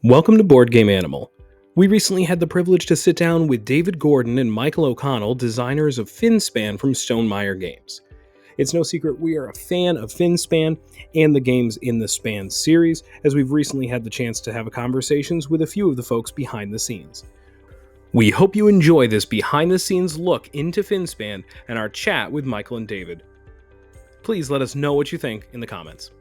Welcome to Board Game Animal. We recently had the privilege to sit down with David Gordon and Michael O'Connell, designers of Finspan from Stonemaier Games. It's no secret we are a fan of Finspan and the games in the Span series, as we've recently had the chance to have conversations with a few of the folks behind the scenes. We hope you enjoy this behind the scenes look into Finspan and our chat with Michael and David. Please let us know what you think in the comments.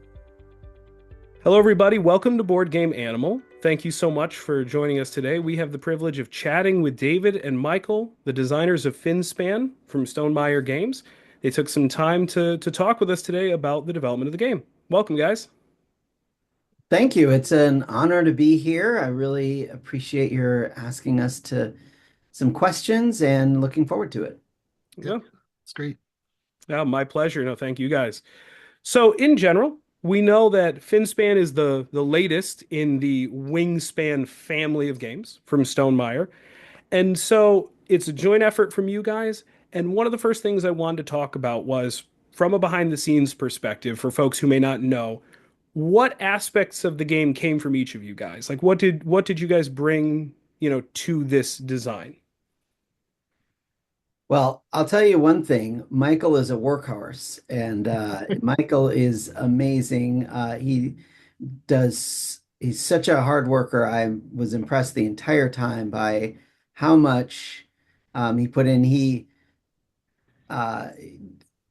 Hello, everybody. Welcome to Board Game Animal. Thank you so much for joining us today. We have the privilege of chatting with David and Michael, the designers of Finspan from Stonemaier Games. They took some time to talk with us today about the development of the game. Welcome, guys. Thank you. It's an honor to be here. I really appreciate your asking us to some questions and looking forward to it. Yeah, It's great. yeah, my pleasure. No, thank you, guys. So, in general, we know that Finspan is the latest in the Wingspan family of games from Stonemaier. And so it's a joint effort from you guys. And one of the first things I wanted to talk about was from a behind the scenes perspective for folks who may not know, what aspects of the game came from each of you guys? Like what did you guys bring, to this design? Well, I'll tell you one thing. Michael is a workhorse, and Michael is amazing. He's such a hard worker. I was impressed the entire time by how much he put in. He uh,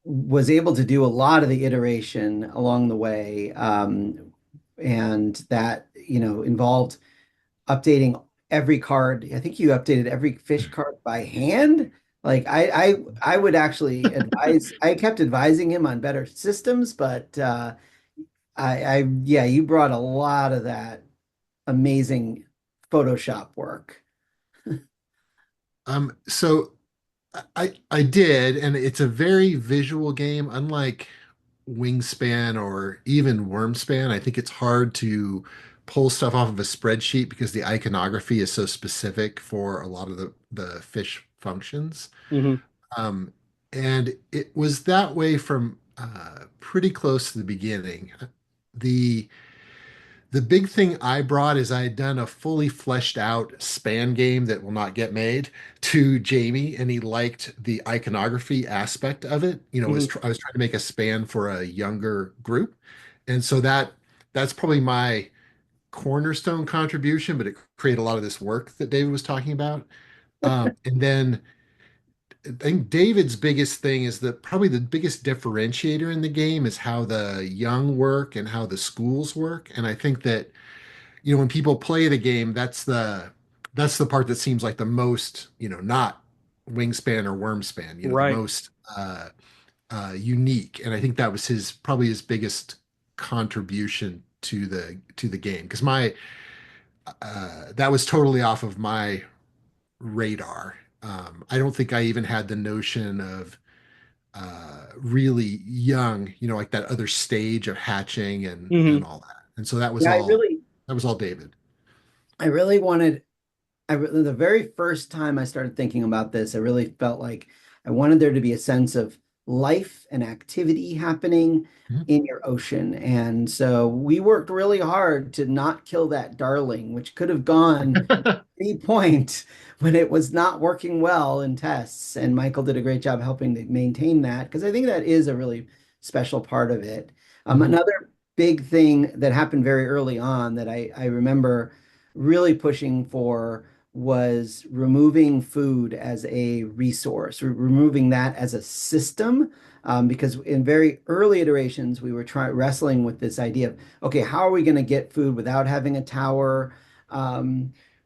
was able to do a lot of the iteration along the way, and that, involved updating every card. I think you updated every fish card by hand. Like I would actually advise. I kept advising him on better systems, but yeah, you brought a lot of that amazing Photoshop work. So I did, and it's a very visual game, unlike Wingspan or even Wormspan. I think it's hard to pull stuff off of a spreadsheet because the iconography is so specific for a lot of the fish functions. Hmm. Um, and it was that way from pretty close to the beginning. The The big thing I brought is I had done a fully fleshed out span game that will not get made to Jamie, and he liked the iconography aspect of it. Hmm. I was trying to make a span for a younger group, and so that's probably my cornerstone contribution, but it created a lot of this work that David was talking about. And then I think David's biggest thing is that probably the biggest differentiator in the game is how the young work and how the schools work. And I think that when people play the game, that's the part that seems like the most, not wingspan or wormspan, the Right. most unique. And I think that was his probably his biggest contribution to the game because my that was totally off of my radar. I don't think I even had the notion of really young, like that other stage of hatching and Hmm. all that. And so that was Yeah, all David. I really wanted. The very first time I started thinking about this, I really felt like I wanted there to be a sense of life and activity happening Mhm. in your ocean. And so we worked really hard to not kill that darling, which could have gone any point when it was not working well in tests. And Michael did a great job helping to maintain that because I think that is a really special part of it. Mhm. Another big thing that happened very early on that I remember really pushing for was removing food as a resource, removing that as a system. Because in very early iterations, we were wrestling with this idea of, okay, how are we going to get food without having a tower?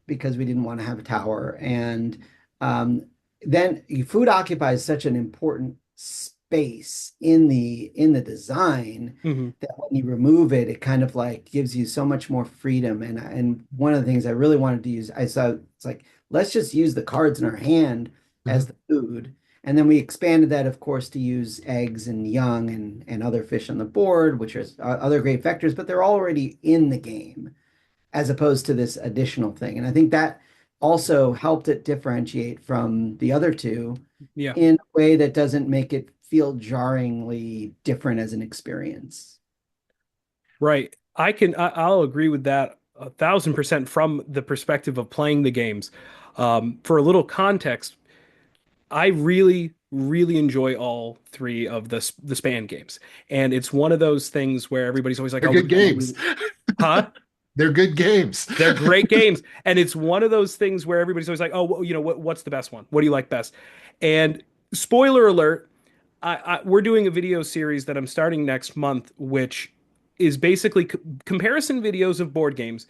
Because we didn't want to have a tower. And um, then food occupies such an important space in the design Hmm. that when you remove it, it kind of like gives you so much more freedom. And one of the things I really wanted to use, I saw it's like, let's just use the cards in our hand as Mhm. the food. And then we expanded that, of course, to use eggs and young and other fish on the board, which are other great vectors, but they're already in the game as opposed to this additional thing. And I think that also helped it differentiate from the other two Yeah. in a way that doesn't make it feel jarringly different as an experience. Right. I'll agree with that 1,000% from the perspective of playing the games. For a little context, I really, really enjoy all three of the Span games, and it's one of those things where everybody's always like, They're "Oh, good which one games. do you-" Huh? They're good games. They're great games, and it's one of those things where everybody's always like, "Oh, well, what's the best one? What do you like best?" And spoiler alert, we're doing a video series that I'm starting next month, which is basically comparison videos of board games.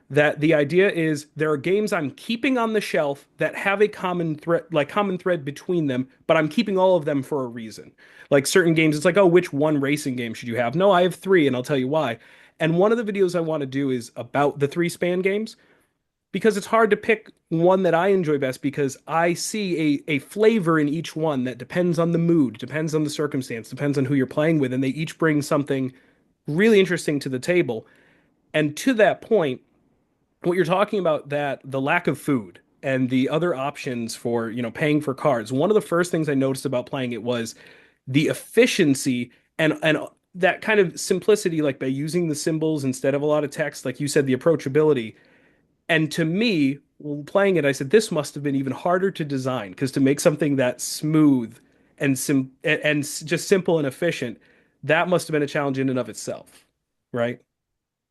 That the idea is there are games I'm keeping on the shelf that have a common thread between them, but I'm keeping all of them for a reason. Like certain games, it's like, oh, which one racing game should you have? No, I have three, and I'll tell you why. And one of the videos I want to do is about the three Span games because it's hard to pick one that I enjoy best because I see a flavor in each one that depends on the mood, depends on the circumstance, depends on who you're playing with, and they each bring something really interesting to the table. And to that point, what you're talking about, that the lack of food and the other options for, paying for cards. One of the first things I noticed about playing it was the efficiency and that kind of simplicity, like by using the symbols instead of a lot of text, like you said, the approachability. And to me, playing it, I said this must have been even harder to design because to make something that smooth and just simple and efficient, that must have been a challenge in and of itself, right?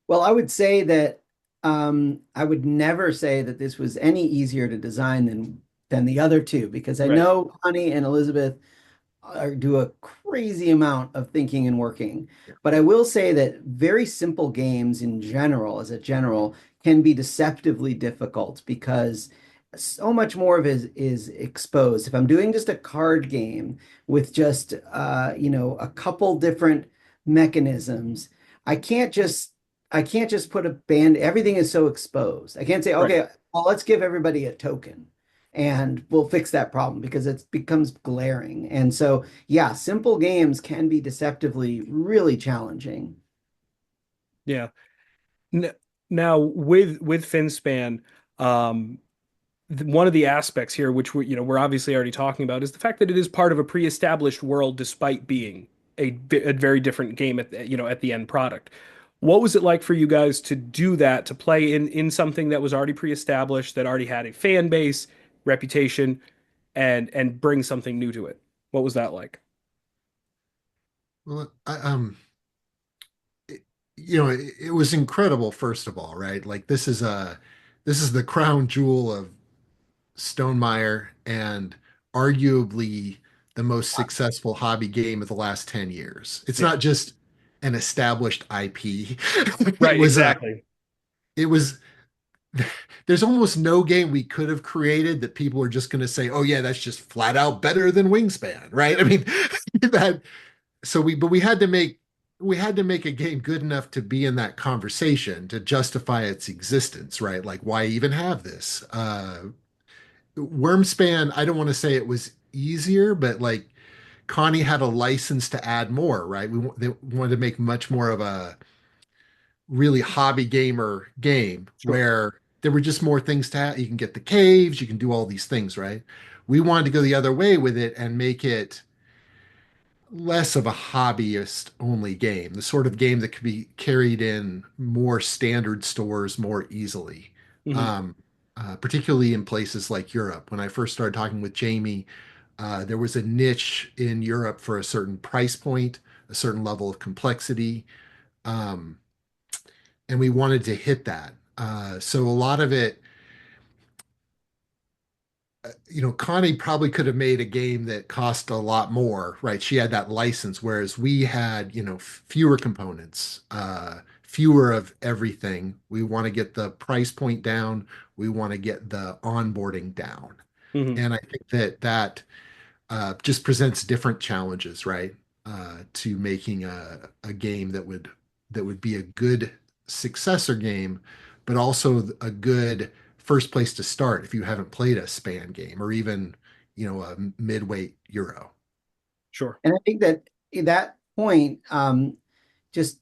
Well, I would say that I would never say that this was any easier to design than the other two because I Right. know Connie and Elizabeth do a crazy amount of thinking and working. But I will say that very simple games in general, as a general, can be deceptively difficult because so much more of it is exposed. If I'm doing just a card game with just a couple different mechanisms, I can't just I can't just put a band, everything is so exposed. I can't say, Right. okay, well, let's give everybody a token and we'll fix that problem because it becomes glaring. And so, yeah, simple games can be deceptively really challenging. Yeah. N- Now with Finspan, um, one of the aspects here, which we're obviously already talking about, is the fact that it is part of a pre-established world, despite being a very different game at the end product. What was it like for you guys to do that, to play in something that was already pre-established, that already had a fan base, reputation, and bring something new to it? What was that like? Well, it, it was incredible, first of all, right? Like this is the crown jewel of Stonemeyer and arguably the most successful hobby game of the last 10 years. It's Yeah. not just an established IP. It Right. was Exactly. it was there's almost no game we could have created that people are just going to say, "Oh yeah, that's just flat out better than Wingspan," right? I mean, that but we had to make a game good enough to be in that conversation to justify its existence, right? Like why even have this? Wormspan, I don't want to say it was easier, but like Connie had a license to add more, right? They wanted to make much more of a really hobby gamer game Sure. where there were just more things to have. You can get the caves, you can do all these things, right? We wanted to go the other way with it and make it less of a hobbyist only game, the sort of game that could be carried in more standard stores more easily. Hmm. Um, Particularly in places like Europe. When I first started talking with Jamie, there was a niche in Europe for a certain price point, a certain level of complexity, um, and we wanted to hit that. So a lot of it, Connie probably could have made a game that cost a lot more, right? She had that license, whereas we had, fewer components, fewer of everything. We want to get the price point down. We want to get the onboarding down. Hmm. And I think that just presents different challenges, right? To making a game that would be a good successor game, but also a good first place to start if you haven't played a span game or even, a midweight Euro. Sure. And I think that at that point, just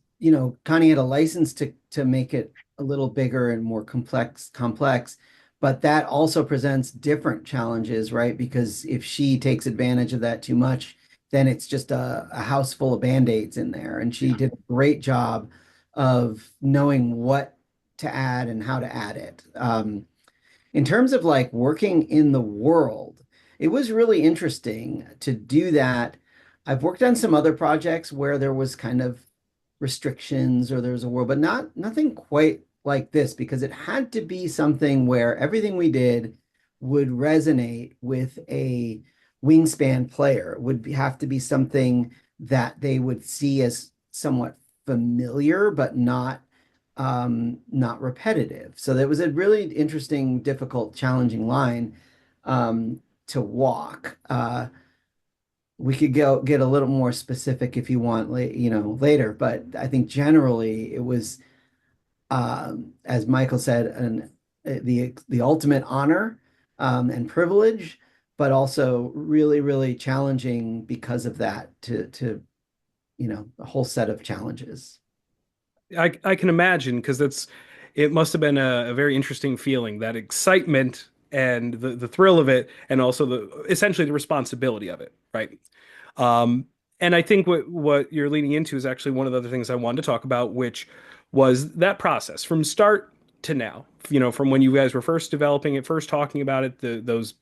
Connie had a license to make it a little bigger and more complex, but that also presents different challenges, right? Because if she takes advantage of that too much, then it's just a house full of band-aids in there. And she Yeah. did a great job of knowing what to add and how to add it. In terms of like working in the world, it was really interesting to do that. I've worked on some other projects where there was kind of restrictions or there was a world, but nothing quite like this because it had to be something where everything we did would resonate with a Wingspan player. It would have to be something that they would see as somewhat familiar, but not repetitive. So that was a really interesting, difficult, challenging line to walk. We could go get a little more specific if you want, later. But I think generally it was, as Michael said, the ultimate honor and privilege, but also really, really challenging because of that to a whole set of challenges. I can imagine because it must have been a very interesting feeling, that excitement and the thrill of it, and also the essentially the responsibility of it, right? Um, and I think what you're leading into is actually one of the other things I wanted to talk about, which was that process from start to now. From when you guys were first developing it, first talking about it, those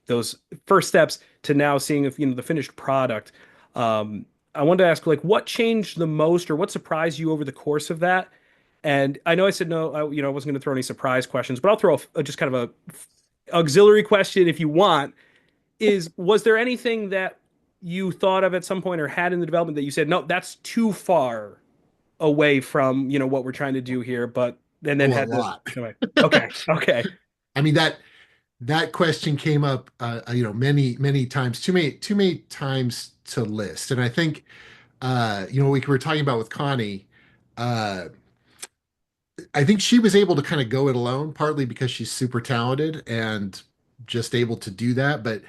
first steps to now seeing if the finished product. I wanted to ask, like, what changed the most, or what surprised you over the course of that? And I know I said no, I wasn't going to throw any surprise questions, but I'll throw just kind of a auxiliary question if you want. Was there anything that you thought of at some point or had in the development that you said, no, that's too far away from, what we're trying to do here, but and then Oh, a had to, lot. okay, okay, okay, I mean, that question came up, many times, too many times to list. And I think, we were talking about with Connie, uh, I think she was able to kind of go it alone, partly because she's super talented and just able to do that. But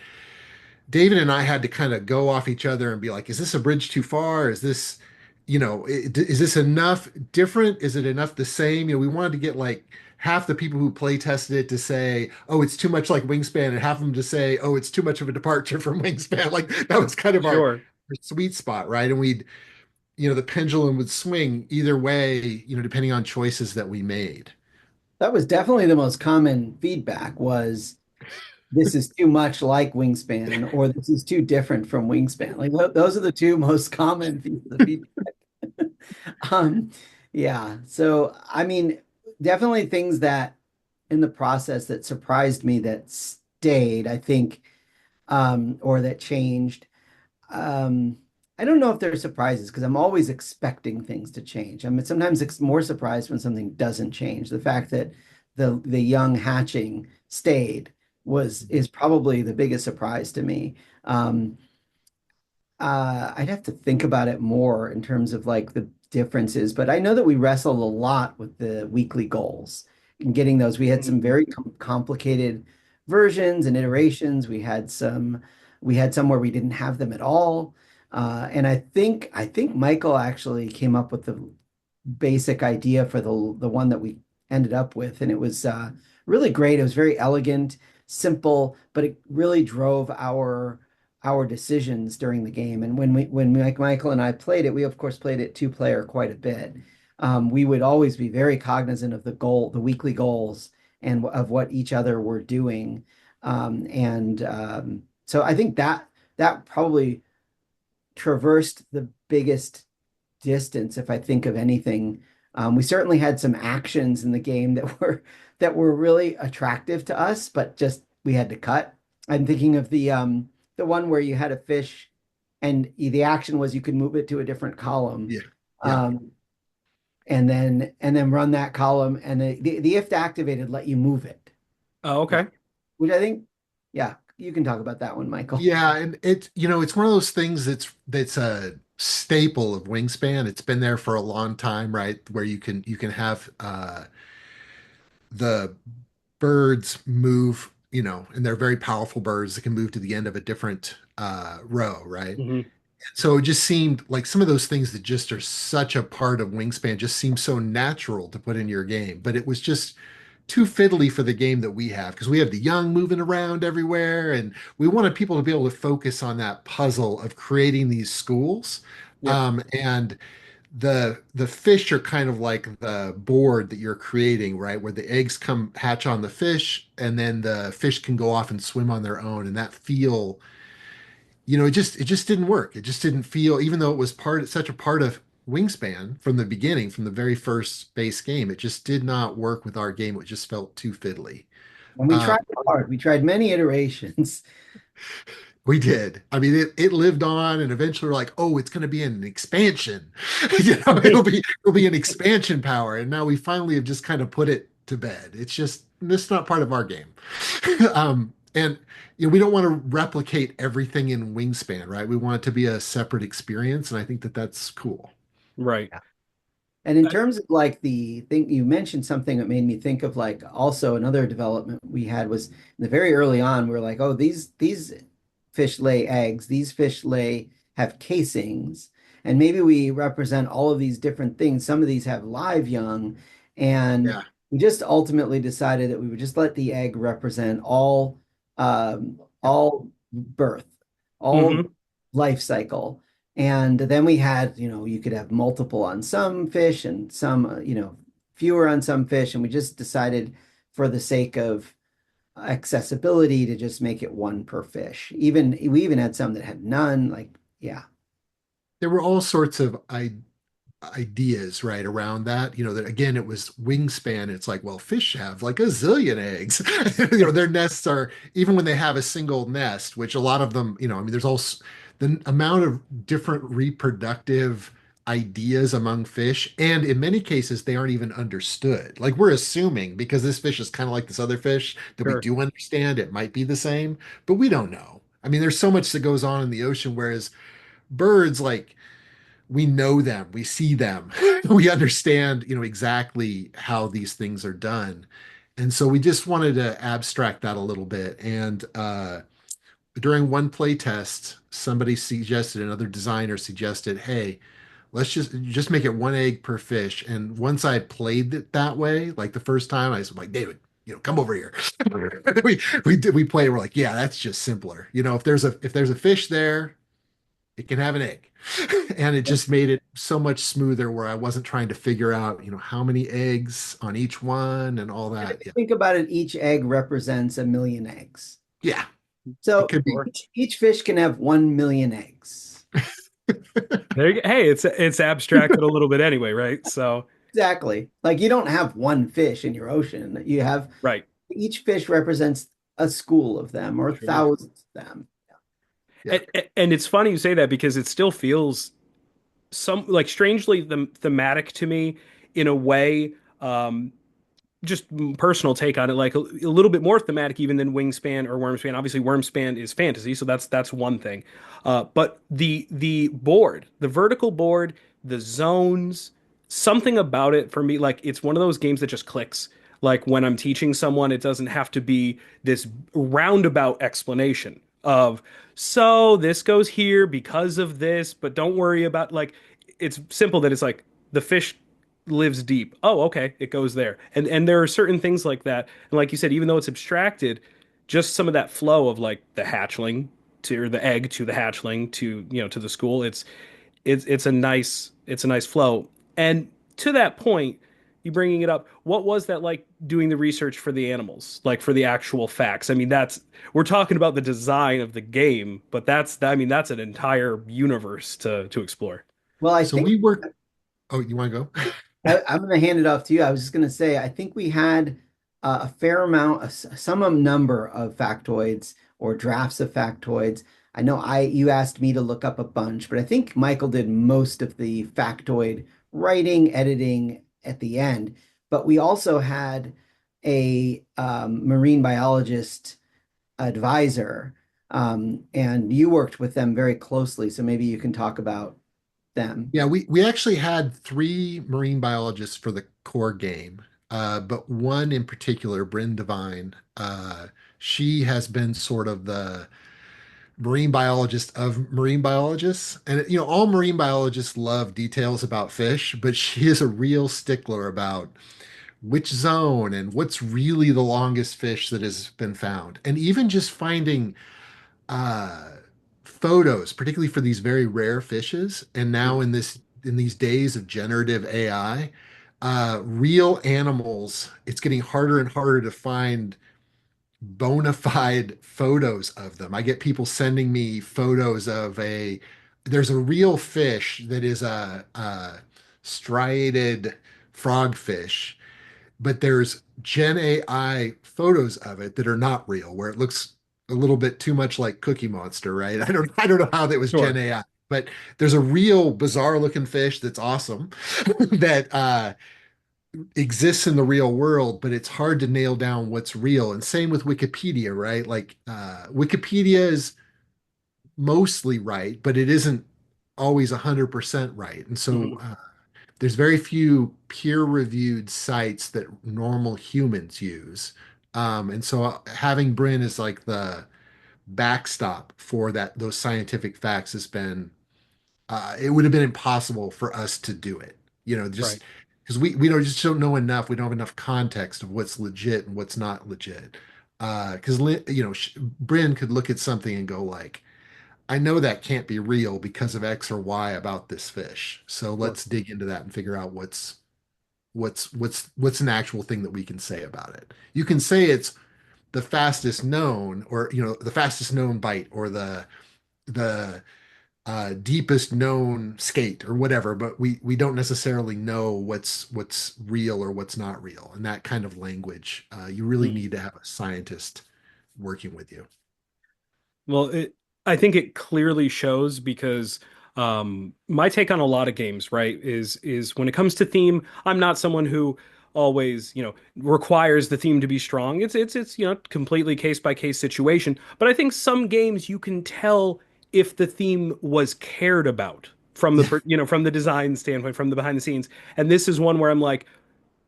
David and I had to kind of go off each other and be like, is this a bridge too far? Is this, is this enough different? Is it enough the same? We wanted to get like half the people who play tested it to say, oh, it's too much like Wingspan, and half of them to say, oh, it's too much of a departure from Wingspan. Like that was kind of sure. our sweet spot, right? And the pendulum would swing either way, depending on choices that we made. That was definitely the most common feedback was this is too much like Wingspan or this is too different from Wingspan. Like those are the two most common pieces of feedback. Um, yeah. So I mean, definitely things that in the process that surprised me that stayed, I think, or that changed. Um, I don't know if they're surprises because I'm always expecting things to change. I mean, sometimes it's more surprised when something doesn't change. The fact that the young hatching stayed is probably the biggest surprise to me. I'd have to think about it more in terms of like the differences, but I know that we wrestled a lot with the weekly goals and getting those. We had some very complicated versions and iterations. We had some where we didn't have them at all. And I think Michael actually came up with the basic idea for the one that we ended up with, and it was really great. It was very elegant, simple, but it really drove our decisions during the game. And when Michael and I played it, we of course played it two-player quite a bit. We would always be very cognizant of the weekly goals, and of what each other were doing. And so I think that probably traversed the biggest distance, if I think of anything. We certainly had some actions in the game that were really attractive to us, but just we had to cut. I'm thinking of the one where you had a fish, and the action was you could move it to a different column, Yeah. Yeah. um, and then run that column, and the if activated let you move it, Oh, which okay. which I think, yeah, you can talk about that one, Michael. Yeah, and it's one of those things that's a staple of Wingspan. It's been there for a long time, right? Where you can have the birds move, and they're very powerful birds that can move to the end of a different row, right? Hmm. So it just seemed like some of those things that just are such a part of Wingspan just seem so natural to put in your game, but it was just too fiddly for the game that we have because we have the young moving around everywhere, and we wanted people to be able to focus on that puzzle of creating these schools. Yep. And the fish are kind of like the board that you're creating, right? Where the eggs come hatch on the fish, and then the fish can go off and swim on their own. And that feel, it just didn't work. It just didn't feel, even though it was such a part of Wingspan from the beginning, from the very first base game, it just did not work with our game. It just felt too fiddly. And we Uh, tried hard. We tried many iterations. We did. I mean, it lived on, and eventually we're like, oh, it's going to be an expansion. It'll be an expansion power, and now we finally have just kind of put it to bed. It's not part of our game. And we don't want to replicate everything in Wingspan, right? We want it to be a separate experience, and I think that that's cool. Right. And in I- terms of like the thing, you mentioned something that made me think of like also another development we had was in the very early on, we were like, oh, these fish lay eggs, these fish lay have casings, and maybe we represent all of these different things. Some of these have live young, and Yeah. we just ultimately decided that we would just let the egg represent all birth, all mhm. life cycle. And then we had, you could have multiple on some fish and some, fewer on some fish. And we just decided for the sake of accessibility to just make it one per fish. We even had some that had none. Like, yeah, There were all sorts of ideas right around that, that again it was Wingspan. It's like, well, fish have like a zillion eggs. Their nests are, even when they have a single nest, which a lot of them, I mean, there's also the amount of different reproductive ideas among fish, and in many cases they aren't even understood. Like, we're assuming because this fish is kind of like this other fish that we Sure. do understand it might be the same, but we don't know. I mean, there's so much that goes on in the ocean, whereas birds, like, we know them, we see them, we understand, exactly how these things are done. And so we just wanted to abstract that a little bit. And during one play test, another designer suggested, hey, let's just make it one egg per fish. And once I played it that way, like the first time, I was like, David, come over here. We played. We're like, yeah, that's just simpler. If there's a fish there, it can have an egg. And it just made it so much smoother where I wasn't trying to figure out, how many eggs on each one and all and if that. you Yeah. think about it, each egg represents a million eggs. Yeah. It So could be. Sure. each fish can have 1 million eggs. There you go. Hey, it's abstracted a little bit anyway, right? So, Exactly. Like you don't have one fish in your ocean. You have right. each fish represents a school of them or Sure. thousands of them. Yeah. And it's funny you say that because it still feels some like strangely thematic to me in a way. Just personal take on it, like a little bit more thematic even than Wingspan or Wormspan. Obviously, Wormspan is fantasy, so that's one thing. But the board, the vertical board, the zones, something about it for me, like it's one of those games that just clicks. Like when I'm teaching someone, it doesn't have to be this roundabout explanation of so this goes here because of this, but don't worry about like it's simple that it's like the fish lives deep. Oh, okay, it goes there. And there are certain things like that. And like you said, even though it's abstracted, just some of that flow of like the hatchling to or the egg to the hatchling to, to the school, it's a nice flow. And to that point, you bringing it up, what was that like doing the research for the animals, like for the actual facts? I mean, that's we're talking about the design of the game, but that's an entire universe to explore. Well, I So think we work. Oh, you want to go? I'm going to hand it off to you. I was just going to say, I think we had a fair amount, some number of factoids or drafts of factoids. I know you asked me to look up a bunch, but I think Michael did most of the factoid writing, editing at the end. But we also had a marine biologist advisor, and you worked with them very closely. So maybe you can talk about them. Yeah, we actually had three marine biologists for the core game, but one in particular, Bryn Devine, she has been sort of the marine biologist of marine biologists. And, all marine biologists love details about fish, but she is a real stickler about which zone and what's really the longest fish that has been found. And even just finding uh, photos, particularly for these very rare fishes. And now in in these days of generative AI, real animals, it's getting harder and harder to find bona fide photos of them. I get people sending me photos of there's a real fish that is a striated frogfish, but there's Gen AI photos of it that are not real, where it looks a little bit too much like Cookie Monster, right? I don't know how that was Gen Sure. AI, but there's a real bizarre looking fish that's awesome that exists in the real world, but it's hard to nail down what's real. And same with Wikipedia, right? Like Wikipedia is mostly right, but it isn't always 100% right. And so Mhm. there's very few peer-reviewed sites that normal humans use. And so having Bryn as like the backstop for those scientific facts has been it would have been impossible for us to do it. Right. Just because we don't know enough. We don't have enough context of what's legit and what's not legit. Because Bryn could look at something and go like, I know that can't be real because of X or Y about this fish. So Sure. let's dig into that and figure out what's an actual thing that we can say about it. You can say it's the fastest known, or the fastest known bite, or the deepest known skate or whatever, but we don't necessarily know what's real or what's not real. And that kind of language, you really Mhm. need to have a scientist working with you. Well, I think it clearly shows because my take on a lot of games, right, is when it comes to theme, I'm not someone who always, requires the theme to be strong. It's completely case by case situation. But I think some games you can tell if the theme was cared about from Yeah, from the design standpoint, from the behind the scenes. And this is one where I'm like,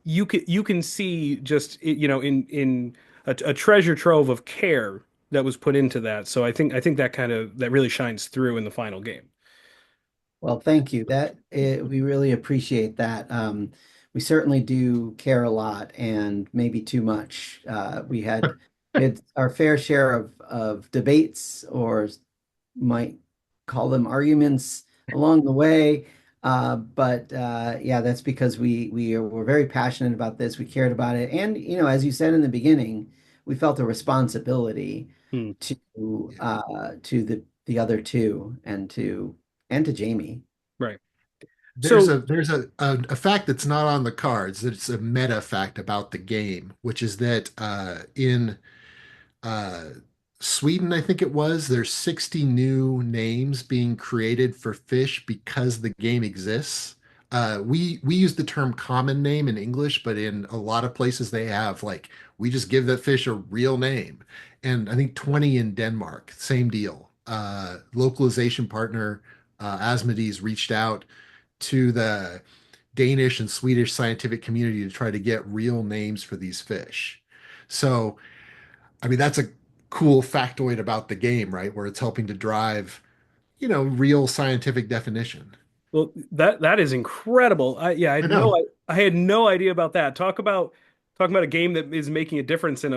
you can see just in a treasure trove of care that was put into that. So I think that really shines through in the final game. Well, thank you. We really appreciate that. We certainly do care a lot, and maybe too much. We had our fair share of debates, or might call them arguments along the way. But yeah, that's because were very passionate about this. We cared about it, and as you said in the beginning, we felt a responsibility Hmm, to the other two, and to Jamie. right. there's So, a fact that's not on the cards. It's a meta fact about the game, which is that in uh, Sweden, I think it was, there's 60 new names being created for fish because the game exists. We use the term common name in English, but in a lot of places they have like we just give that fish a real name. And I think 20 in Denmark, same deal. Localization partner Asmodees reached out to the Danish and Swedish scientific community to try to get real names for these fish. So I mean, that's a cool factoid about the game, right? Where it's helping to drive, real scientific definition. well, that is incredible. Yeah, I know. I had no idea about that. Talking about a game that is making a difference in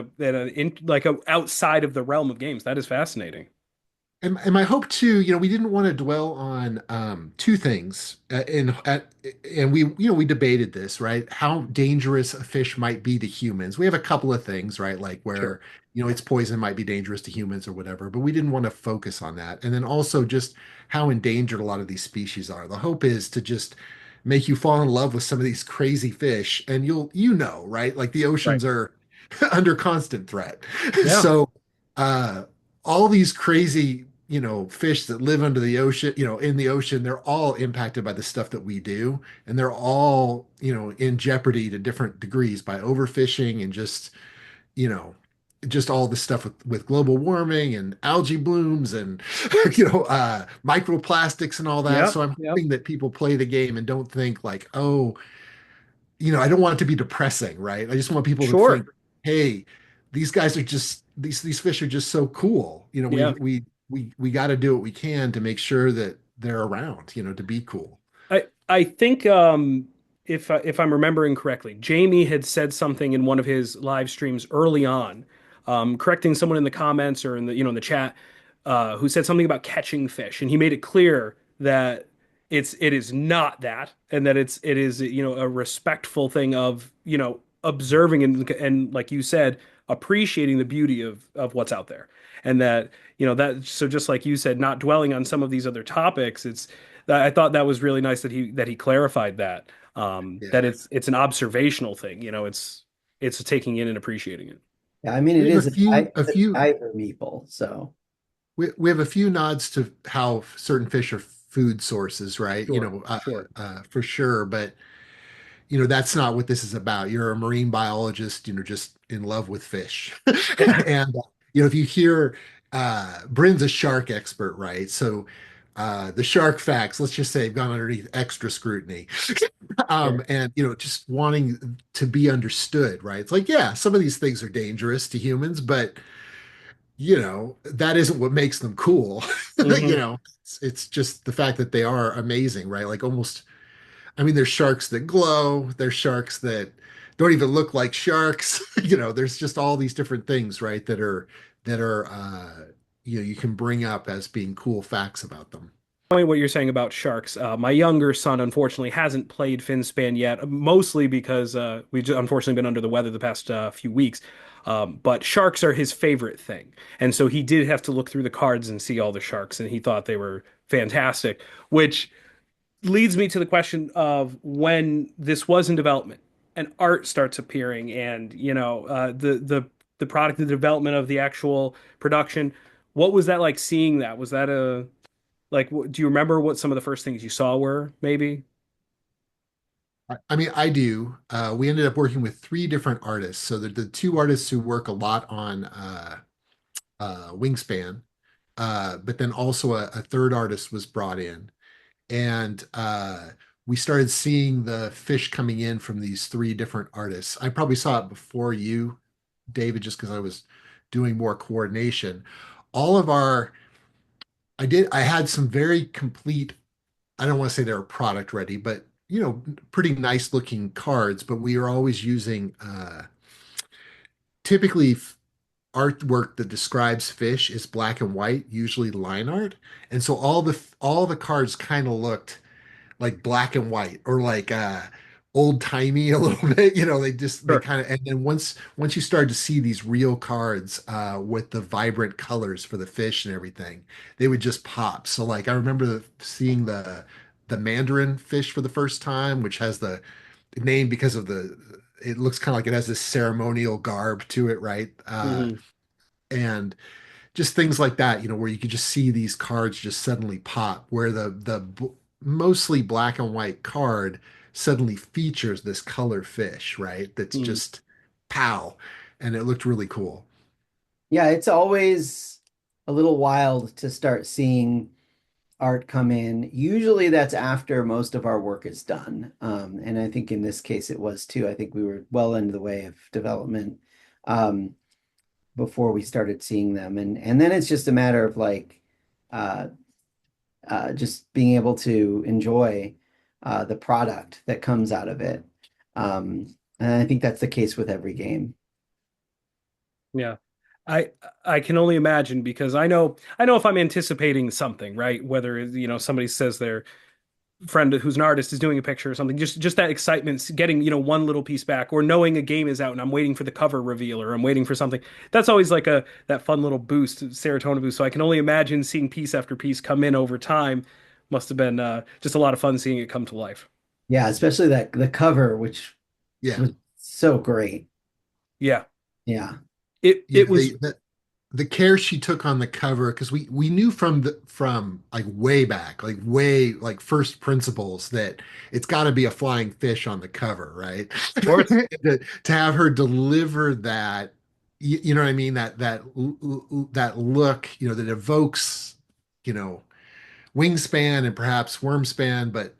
outside of the realm of games. That is fascinating. And my hope too, we didn't want to dwell on two things, and we debated this, right? How dangerous a fish might be to humans. We have a couple of things, right? Like Sure. where its poison might be dangerous to humans or whatever, but we didn't want to focus on that. And then also just how endangered a lot of these species are. The hope is to just make you fall in love with some of these crazy fish, and right? Like the Right. oceans are under constant threat. Yeah. So. Uh, all these crazy fish that live under the ocean, in the ocean, they're all impacted by the stuff that we do. And they're all, in jeopardy to different degrees by overfishing and you know, just all the stuff with global warming and algae blooms and, microplastics and all that. Yep. So I'm Yep. hoping that people play the game and don't think like, oh, I don't want it to be depressing, right? I just want people to think, Sure. hey, these guys are just these fish are just so cool. Yeah. We got to do what we can to make sure that they're around, to be cool. I think if I'm remembering correctly, Jamie had said something in one of his live streams early on, correcting someone in the comments or in the chat, who said something about catching fish, and he made it clear that it is not that, and that it is a respectful thing of observing and like you said, appreciating the beauty of what's out there, and that that so just like you said, not dwelling on some of these other topics. It's I thought that was really nice that he clarified that Yeah. that it's an observational thing. It's taking in and appreciating it. Yeah, I mean We it have is a a few diver meeple, so we have a few nods to how certain fish are food sources, right? Sure, sure. For sure. But that's not what this is about. You're a marine biologist, just in love with fish. Yeah, And if you hear Bryn's a shark expert, right? So the shark facts, let's just say, have gone underneath extra scrutiny. sure. And just wanting to be understood, right? It's like, yeah, some of these things are dangerous to humans, but that isn't what makes them cool. Hmm. It's just the fact that they are amazing, right? Like almost, I mean, there's sharks that glow, there's sharks that don't even look like sharks. There's just all these different things, right? That are you can bring up as being cool facts about them. What you're saying about sharks. My younger son, unfortunately, hasn't played Finspan yet, mostly because we've unfortunately been under the weather the past few weeks. But sharks are his favorite thing. And so he did have to look through the cards and see all the sharks, and he thought they were fantastic, which leads me to the question of when this was in development and art starts appearing and, the product, the development of the actual production. What was that like seeing that? Was that a like, do you remember what some of the first things you saw were, maybe? I mean, I do. We ended up working with three different artists. So the two artists who work a lot on Wingspan, but then also a third artist was brought in. And we started seeing the fish coming in from these three different artists. I probably saw it before you, David, just because I was doing more coordination. All of our, I had some very complete, I don't want to say they were product ready, but pretty nice looking cards, but we are always using typically artwork that describes fish is black and white, usually line art. And so all the cards kind of looked like black and white or like old timey a little bit. They Sure. kind of, and then once you start to see these real cards with the vibrant colors for the fish and everything, they would just pop. So like I remember seeing the mandarin fish for the first time, which has the name because of it looks kind of like it has this ceremonial garb to it, right? Hmm. And just things like that, where you could just see these cards just suddenly pop, where the mostly black and white card suddenly features this color fish, right? That's Hmm. just pow, and it looked really cool. yeah, it's always a little wild to start seeing art come in. Usually that's after most of our work is done. And I think in this case it was too. I think we were well into the way of development um, before we started seeing them. And then it's just a matter of like uh, just being able to enjoy the product that comes out of it. And I think that's the case with every game. Yeah. I I can only imagine because I know if I'm anticipating something, right? Whether somebody says their friend who's an artist is doing a picture or something, just that excitement, getting one little piece back, or knowing a game is out and I'm waiting for the cover reveal or I'm waiting for something. That's always like a that fun little boost, serotonin boost. So I can only imagine seeing piece after piece come in over time. Must have been just a lot of fun seeing it come to life. Yeah, especially that the cover, which Yeah, was so great. Yeah. Yeah. It yeah. was. The care she took on the cover, because we knew from like way back, like way like first principles, that it's got to be a flying fish on the cover, right? Of course. To have her deliver that, you know what I mean? That look, that evokes, you know, wingspan and perhaps wormspan, but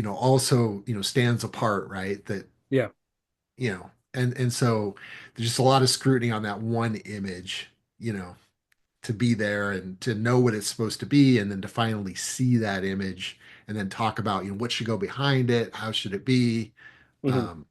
also stands apart, right? That Yeah. and so there's just a lot of scrutiny on that one image, you know to be there and to know what it's supposed to be, and then to finally see that image and then talk about what should go behind it, how should it be. Hmm. um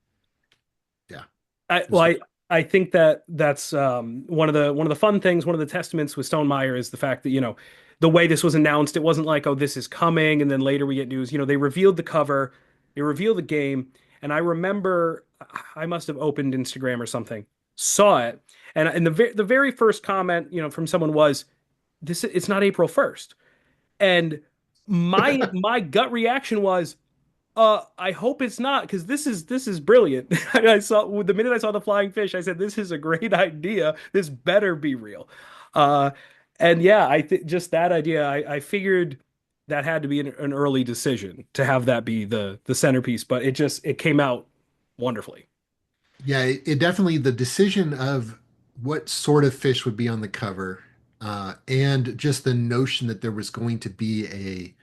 yeah, I it was well, I great. I think that that's one of the fun things, one of the testaments with Stone Meyer is the fact that, the way this was announced, it wasn't like, oh, this is coming, and then later we get news. They revealed the cover, they revealed the game, and I remember I must have opened Instagram or something, saw it, and the very first comment, from someone was, this it's not April 1st. And my gut reaction was, I hope it's not because this is brilliant. I saw the minute I saw the flying fish, I said, "This is a great idea. This better be real." Uh, and yeah, I think just that idea, I figured that had to be an early decision to have that be the centerpiece, but it came out wonderfully. Yeah, it definitely the decision of what sort of fish would be on the cover, and just the notion that there was going to be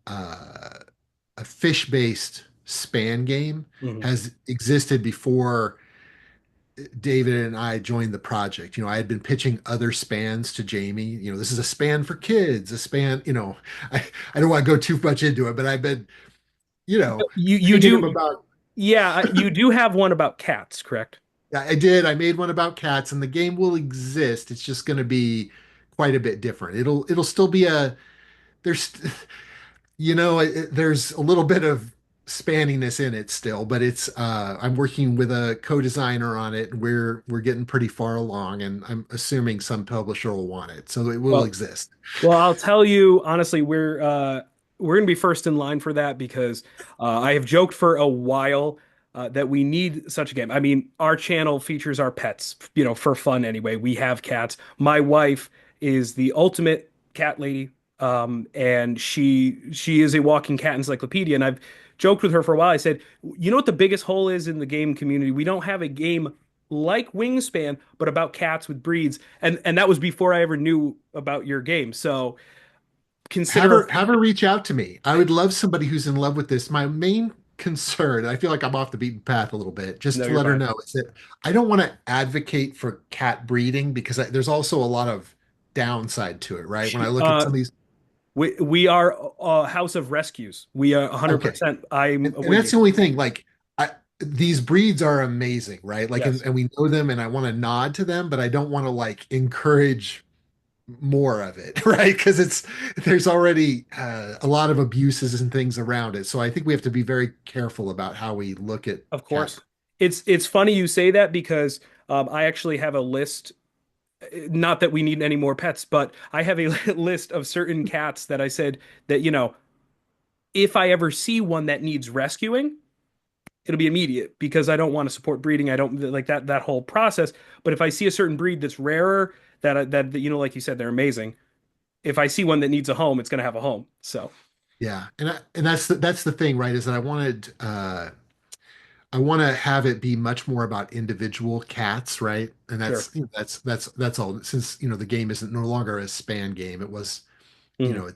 a fish-based span game Mhm. has existed before David and I joined the project. I had been pitching other spans to Jamie. This is a span for kids, a span, I don't want to go too much into it, but I've been, you know, You thinking do, about, yeah, you do have one about cats, correct? I did, I made one about cats and the game will exist. It's just going to be quite a bit different. It'll still be there's, there's a little bit of spanniness in it still, but I'm working with a co-designer on it and we're getting pretty far along and I'm assuming some publisher will want it. So it will Well, exist. Well, I'll tell you honestly, we're gonna be first in line for that because I have joked for a while that we need such a game. I mean, our channel features our pets, for fun anyway. We have cats. My wife is the ultimate cat lady, and she is a walking cat encyclopedia. And I've joked with her for a while. I said, you know what the biggest hole is in the game community? We don't have a game like Wingspan, but about cats with breeds. And that was before I ever knew about your game. So consider a Have her reach out to me. I would love somebody who's in love with this. My main concern, I feel like I'm off the beaten path a little bit, just no, to you're let her fine. know, is that I don't want to advocate for cat breeding because there's also a lot of downside to it, right? When I She, look at some of these, we are a house of rescues. We are okay, 100%. I'm and with that's you. the only thing. Like, these breeds are amazing, right? Like, Yes, and we know them, and I want to nod to them, but I don't want to like encourage more of it, right? Because there's already a lot of abuses and things around it. So I think we have to be very careful about how we look at of cat. course. It's funny you say that because I actually have a list. Not that we need any more pets, but I have a list of certain cats that I said that, if I ever see one that needs rescuing, it'll be immediate because I don't want to support breeding. I don't like that whole process. But if I see a certain breed that's rarer, that like you said, they're amazing. If I see one that needs a home, it's going to have a home. So Yeah, and that's the thing, right? Is that I want to have it be much more about individual cats, right? And sure. that's all. Since the game isn't no longer a span game, it was Mhm.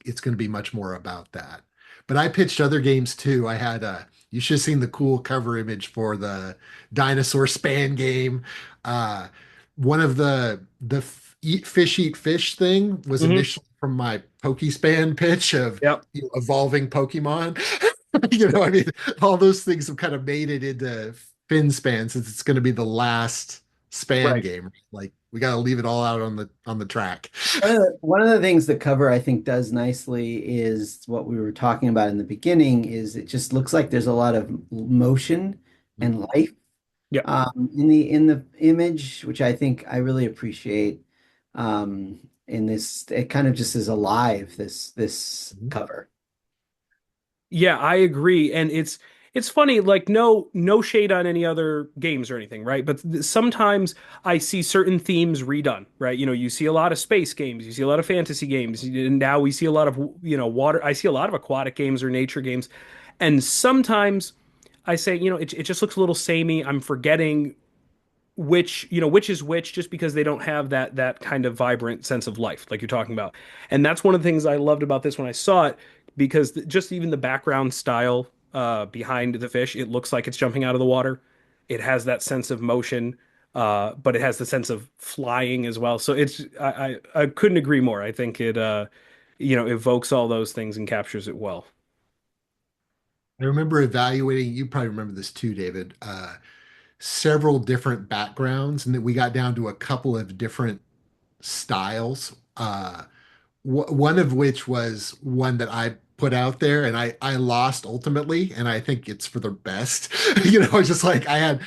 it's going to be much more about that. But I pitched other games too. I had you should have seen the cool cover image for the dinosaur span game. Uh, one of the eat fish thing was Hmm. initially from my Pokespan pitch of Yep. evolving Pokemon. I mean, all those things have kind of made it into Finspan since it's going to be the last span Right. game. Like we got to leave it all out on the track. One of the things the cover I think does nicely is what we were talking about in the beginning is it just looks like there's a lot of motion and life Yep. in the image, which I think I really appreciate. In this, it kind of just is alive, this Mhm. cover. Yeah, I agree. And it's funny, like no shade on any other games or anything, right? But sometimes I see certain themes redone, right? You see a lot of space games, you see a lot of fantasy games, and now we see a lot of, water. I see a lot of aquatic games or nature games. And sometimes I say, it just looks a little samey. I'm forgetting which is which just because they don't have that kind of vibrant sense of life like you're talking about. And that's one of the things I loved about this when I saw it because just even the background style behind the fish, it looks like it's jumping out of the water. It has that sense of motion, but it has the sense of flying as well. So I couldn't agree more. I think it evokes all those things and captures it well. I remember evaluating, you probably remember this too, David. several different backgrounds, and then we got down to a couple of different styles. One of which was one that I put out there and I lost ultimately, and I think it's for the best. It's just like I had,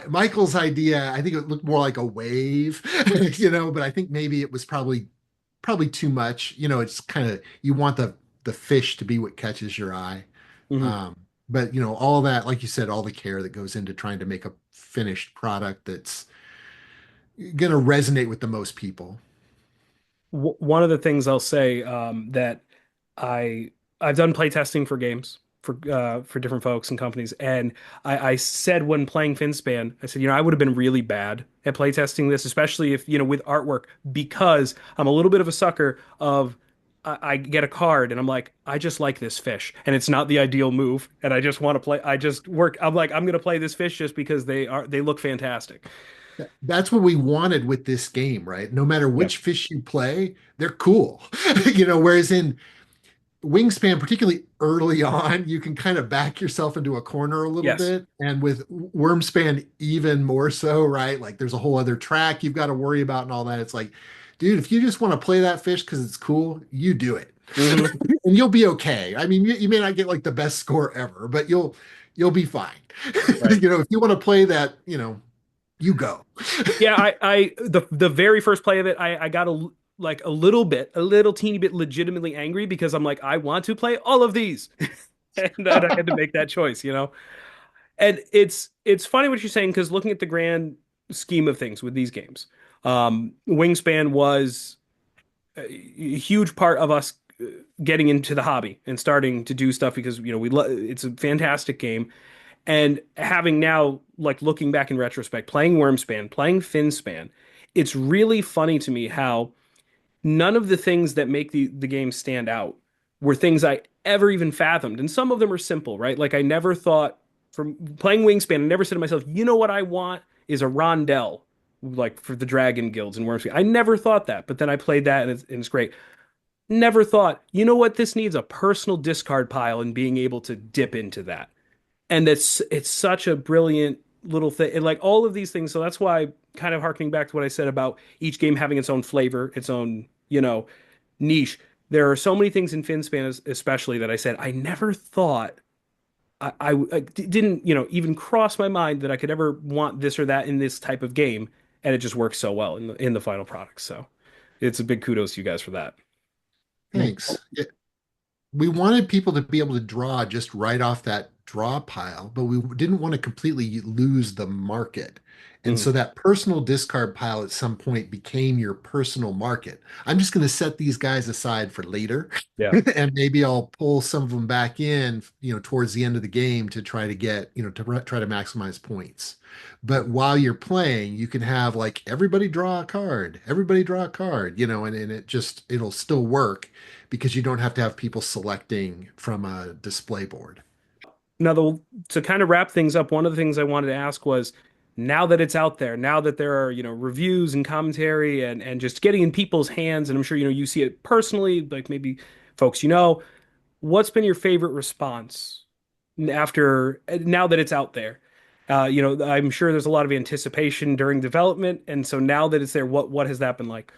Michael's idea, I think it looked more like a wave, but I think maybe it was probably too much. It's kind of you want the fish to be what catches your eye. Mhm. Um, but all that, like you said, all the care that goes into trying to make a finished product that's going to resonate with the most people. One of the things I'll say that I I've done playtesting for games for different folks and companies, and I said when playing Finspan, I said, I would have been really bad at playtesting this, especially if, with artwork, because I'm a little bit of a sucker of I get a card and I'm like, I just like this fish, and it's not the ideal move, and I just want to play. I just work. I'm like, I'm gonna play this fish just because they look fantastic. That's what we wanted with this game, right? No matter Yeah. which fish you play, they're cool. Whereas in Wingspan, particularly early on, you can kind of back yourself into a corner a little Yes. bit. And with Wormspan, even more so, right? Like there's a whole other track you've got to worry about and all that. It's like, dude, if you just want to play that fish because it's cool, you do it. Hmm. And you'll be okay. I mean, you may not get like the best score ever, but you'll be fine. Right. If you want to play that, you go. Yeah, the very first play of it, I got like a little teeny bit legitimately angry because I'm like, I want to play all of these. And then I had to make that choice. And it's funny what you're saying because looking at the grand scheme of things with these games, Wingspan was a huge part of us getting into the hobby and starting to do stuff because it's a fantastic game. And having now, like looking back in retrospect, playing Wormspan, playing Finspan, it's really funny to me how none of the things that make the game stand out were things I ever even fathomed. And some of them are simple, right? Like I never thought from playing Wingspan, I never said to myself, what I want is a rondelle, like for the Dragon Guilds and Wormspan. I never thought that, but then I played that and it's great. Never thought, what, this needs a personal discard pile and being able to dip into that, and it's such a brilliant little thing, and like all of these things. So that's why, kind of harkening back to what I said about each game having its own flavor, its own niche. There are so many things in Finspan, especially, that I said I never thought I didn't even cross my mind that I could ever want this or that in this type of game, and it just works so well in the final product. So it's a big kudos to you guys for that. Thanks. We wanted people to be able to draw just right off that draw pile, but we didn't want to completely lose the market. And Mhm. so that personal discard pile at some point became your personal market. I'm just going to set these guys aside for later, Yeah. and maybe I'll pull some of them back in, towards the end of the game to try to get, try to maximize points. But while you're playing, you can have like everybody draw a card, everybody draw a card, and it'll still work because you don't have to have people selecting from a display board. Now, to kind of wrap things up, one of the things I wanted to ask was, now that it's out there, now that there are, reviews and commentary and just getting in people's hands, and I'm sure, you see it personally, like maybe folks, what's been your favorite response after, now that it's out there? I'm sure there's a lot of anticipation during development, and so now that it's there, what has that been like?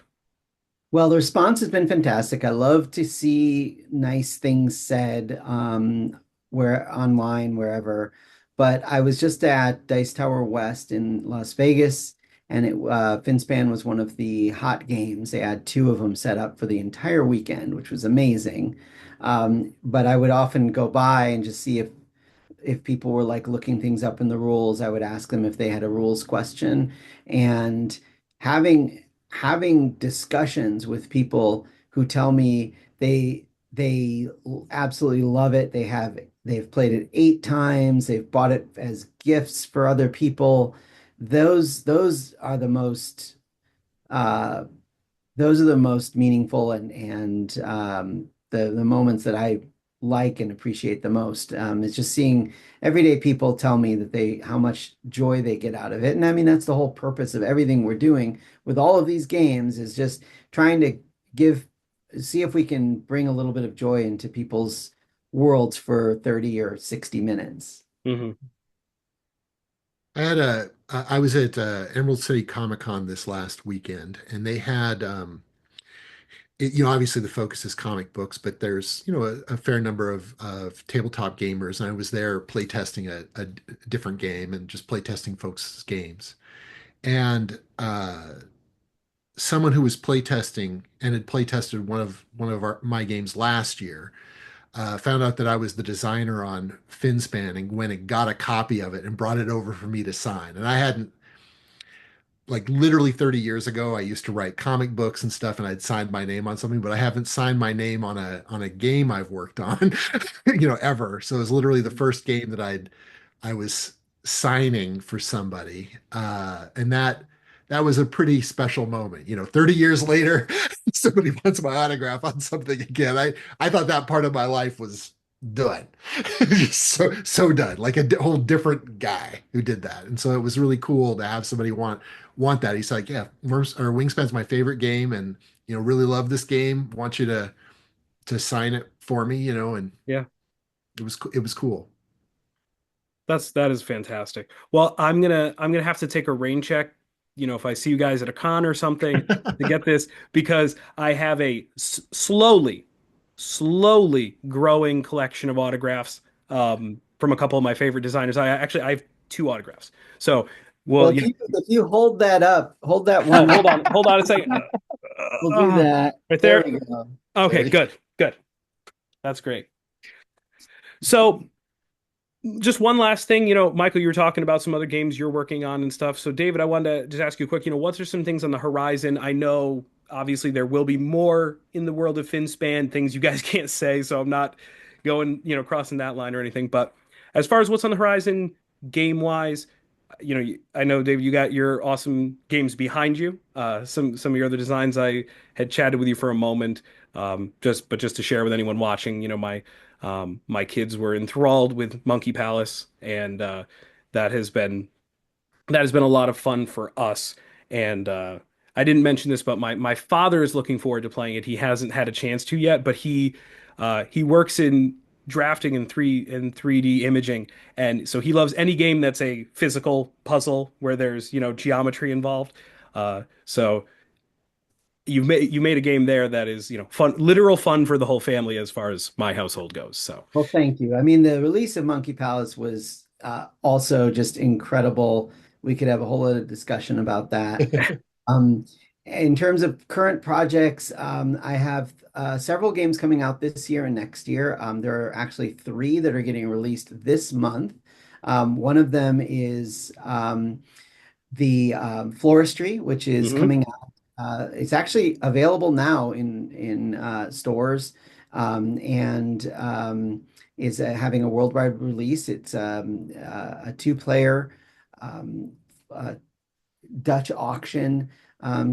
Well, the response has been fantastic. I love to see nice things said, where online, wherever. But I was just at Dice Tower West in Las Vegas, and Finspan was one of the hot games. They had two of them set up for the entire weekend, which was amazing. But I would often go by and just see if people were like looking things up in the rules. I would ask them if they had a rules question, and having having discussions with people who tell me they absolutely love it. They've played it 8 times. They've bought it as gifts for other people. Those are the most uh, meaningful, and the moments that I like and appreciate the most. It's just seeing everyday people tell me that they how much joy they get out of it. And I mean, that's the whole purpose of everything we're doing with all of these games, is just trying to give see if we can bring a little bit of joy into people's worlds for 30 or 60 minutes. Hmm. I was at Emerald City Comic Con this last weekend, and they had, obviously the focus is comic books, but there's, a fair number of tabletop gamers, and I was there playtesting a different game and just playtesting folks' games. And someone who was playtesting and had playtested one of my games last year found out that I was the designer on Finspan and went and got a copy of it and brought it over for me to sign. And I hadn't, like, literally 30 years ago, I used to write comic books and stuff, and I'd signed my name on something, but I haven't signed my name on a game I've worked on, ever. So it was literally the first game that I was signing for somebody, and that was a pretty special moment. 30 years later, somebody wants my autograph on something again. I thought that part of my life was done, so done, like a whole different guy who did that, and so it was really cool to have somebody want that. He's like, yeah, Wingspan's my favorite game, and really love this game. Want you to sign it for me, and Yeah. it was cool. That is fantastic. Well, I'm gonna have to take a rain check, if I see you guys at a con or something to get this because I have a slowly growing collection of autographs from a couple of my favorite designers. I have two autographs. So, Well, well, if you hold that up, hold that one up, hold on a second. we'll do that. Right There there. we go. Okay, There we good. That's great. So just one last thing, Michael, you were talking about some other games you're working on and stuff. So, David, I wanted to just ask you a quick, what are some things on the horizon? I know obviously there will be more in the world of Finspan, things you guys can't say, so I'm not going, crossing that line or anything. But as far as what's on the horizon game-wise, I know, David, you got your awesome games behind you. Some of your other designs, I had chatted with you for a moment, just to share with anyone watching. My kids were enthralled with Monkey Palace, and that has been that has been a lot of fun for us. And I didn't mention this, but my father is looking forward to playing it. He hasn't had a chance to yet, but he works in drafting and 3D imaging, and so he loves any game that's a physical puzzle where there's geometry involved. So you made a game there that is fun, literal fun for the whole family as far as my household goes. So Well, thank you. I mean, the release of Monkey Palace was also just incredible. We could have a whole other discussion about that. Um, in terms of current projects, I have several games coming out this year and next year. There are actually three that are getting released this month. One of them is the Floristry, which is mhm. coming out. It's actually available now in stores and is having a worldwide release. It's a two-player um, uh, Dutch auction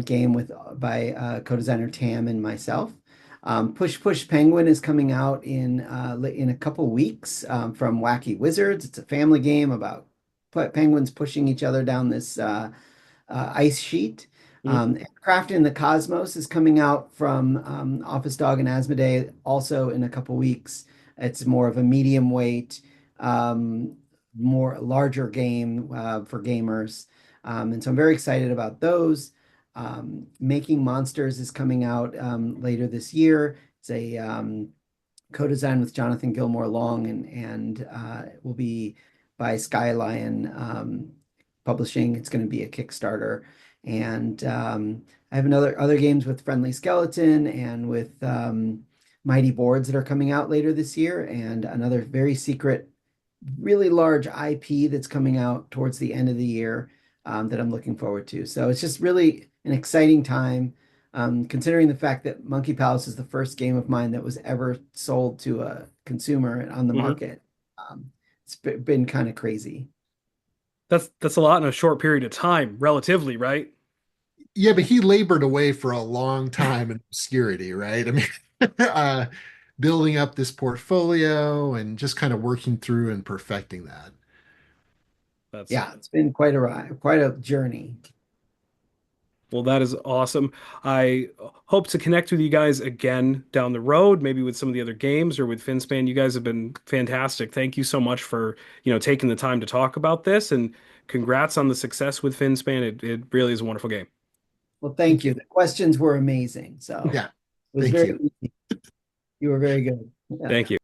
game by co-designer Tam and myself. Push Push Penguin is coming out in a couple weeks from Wacky Wizards. It's a family game about penguins pushing each other down this ice sheet. Mhm. Craft in the Cosmos is coming out from Office Dog and Asmodee also in a couple weeks. It's more of a medium weight, um, more larger game for gamers. And so I'm very excited about those. Making Monsters is coming out later this year. It's a co-design with Jonathan Gilmore Long and will be by Skyline Publishing. It's going to be a Kickstarter. And I have other games with Friendly Skeleton and with Mighty Boards that are coming out later this year, and another very secret, really large IP that's coming out towards the end of the year that I'm looking forward to. So it's just really an exciting time, considering the fact that Monkey Palace is the first game of mine that was ever sold to a consumer on the Mhm. market. It's been kind of crazy. That's a lot in a short period of time, relatively, right? Yeah, but he labored away for a long time in obscurity, right? I mean, uh, building up this portfolio and just kind of working through and perfecting that. That's Yeah, it's been quite a ride, quite a journey. Well, that is awesome. I hope to connect with you guys again down the road, maybe with some of the other games or with Finspan. You guys have been fantastic. Thank you so much for, taking the time to talk about this and congrats on the success with Finspan. It really is a wonderful game. Well, thank you. The questions were amazing. So Yeah, it was thank very you. easy. You were very good. Yeah. Thank you.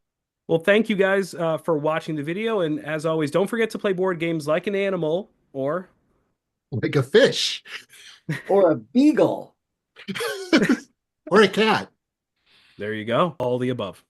Well, thank you guys for watching the video. And as always, don't forget to play board games like an animal or Like a fish Or a beagle. or a cat. there you go, all the above.